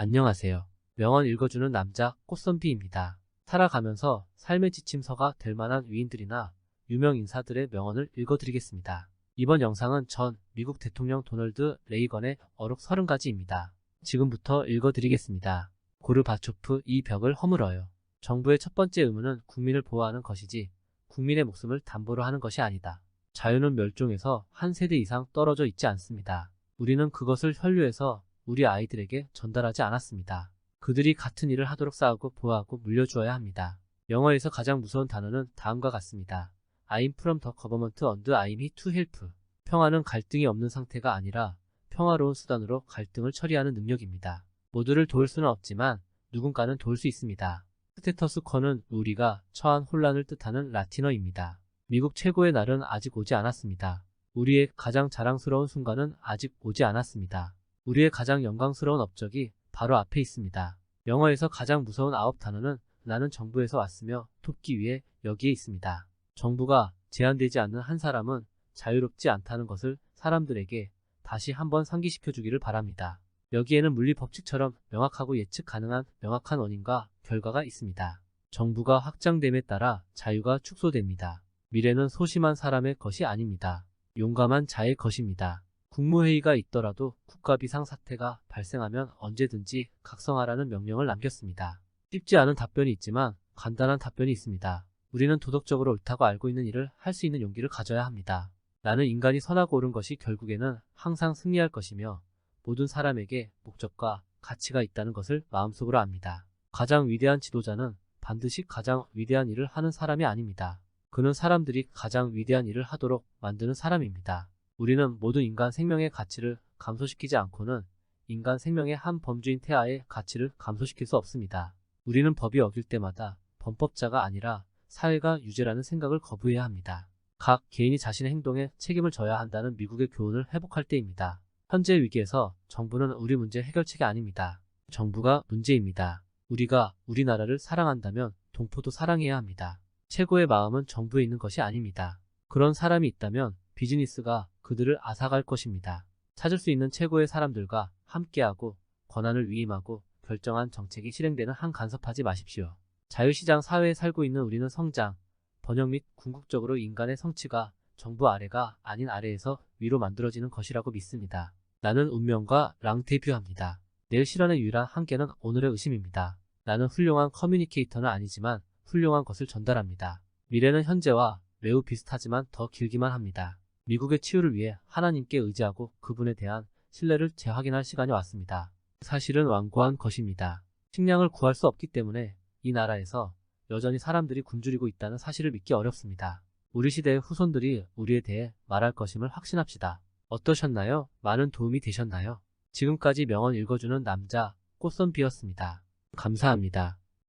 안녕하세요. 명언 읽어주는 남자 꽃선비입니다. 살아가면서 삶의 지침서가 될 만한 위인들이나 유명 인사들의 명언을 읽어드리겠습니다. 이번 영상은 전 미국 대통령 도널드 레이건의 어록 30가지입니다. 지금부터 읽어드리겠습니다. 고르바초프 이 벽을 허물어요. 정부의 첫 번째 의무는 국민을 보호하는 것이지 국민의 목숨을 담보로 하는 것이 아니다. 자유는 멸종해서 한 세대 이상 떨어져 있지 않습니다. 우리는 그것을 현류해서 우리 아이들에게 전달하지 않았습니다. 그들이 같은 일을 하도록 싸우고 보호하고 물려주어야 합니다. 영어에서 가장 무서운 단어는 다음과 같습니다. I'm from the government and I'm here to help. 평화는 갈등이 없는 상태가 아니라 평화로운 수단으로 갈등을 처리하는 능력입니다. 모두를 도울 수는 없지만 누군가는 도울 수 있습니다. 스테터스 쿼는 우리가 처한 혼란을 뜻하는 라틴어입니다. 미국 최고의 날은 아직 오지 않았습니다. 우리의 가장 자랑스러운 순간은 아직 오지 않았습니다. 우리의 가장 영광스러운 업적이 바로 앞에 있습니다. 영어에서 가장 무서운 9단어는 나는 정부에서 왔으며 돕기 위해 여기에 있습니다. 정부가 제한되지 않는 한 사람은 자유롭지 않다는 것을 사람들에게 다시 한번 상기시켜 주기를 바랍니다. 여기에는 물리 법칙처럼 명확하고 예측 가능한 명확한 원인과 결과가 있습니다. 정부가 확장됨에 따라 자유가 축소됩니다. 미래는 소심한 사람의 것이 아닙니다. 용감한 자의 것입니다. 국무회의가 있더라도 국가 비상사태가 발생하면 언제든지 각성하라는 명령을 남겼습니다. 쉽지 않은 답변이 있지만 간단한 답변이 있습니다. 우리는 도덕적으로 옳다고 알고 있는 일을 할 수 있는 용기를 가져야 합니다. 나는 인간이 선하고 옳은 것이 결국에는 항상 승리할 것이며 모든 사람에게 목적과 가치가 있다는 것을 마음속으로 압니다. 가장 위대한 지도자는 반드시 가장 위대한 일을 하는 사람이 아닙니다. 그는 사람들이 가장 위대한 일을 하도록 만드는 사람입니다. 우리는 모든 인간 생명의 가치를 감소시키지 않고는 인간 생명의 한 범주인 태아의 가치를 감소시킬 수 없습니다. 우리는 법이 어길 때마다 범법자가 아니라 사회가 유죄라는 생각을 거부해야 합니다. 각 개인이 자신의 행동에 책임을 져야 한다는 미국의 교훈을 회복할 때입니다. 현재 위기에서 정부는 우리 문제 해결책이 아닙니다. 정부가 문제입니다. 우리가 우리나라를 사랑한다면 동포도 사랑해야 합니다. 최고의 마음은 정부에 있는 것이 아닙니다. 그런 사람이 있다면 비즈니스가 그들을 앗아갈 것입니다. 찾을 수 있는 최고의 사람들과 함께하고 권한을 위임하고 결정한 정책이 실행되는 한 간섭하지 마십시오. 자유시장 사회에 살고 있는 우리는 성장, 번영 및 궁극적으로 인간의 성취가 정부 아래가 아닌 아래에서 위로 만들어지는 것이라고 믿습니다. 나는 운명과 랑데뷰합니다. 내일 실현의 유일한 한계는 오늘의 의심입니다. 나는 훌륭한 커뮤니케이터는 아니지만 훌륭한 것을 전달합니다. 미래는 현재와 매우 비슷하지만 더 길기만 합니다. 미국의 치유를 위해 하나님께 의지하고 그분에 대한 신뢰를 재확인할 시간이 왔습니다. 사실은 완고한 것입니다. 식량을 구할 수 없기 때문에 이 나라에서 여전히 사람들이 굶주리고 있다는 사실을 믿기 어렵습니다. 우리 시대의 후손들이 우리에 대해 말할 것임을 확신합시다. 어떠셨나요? 많은 도움이 되셨나요? 지금까지 명언 읽어주는 남자 꽃선비였습니다. 감사합니다.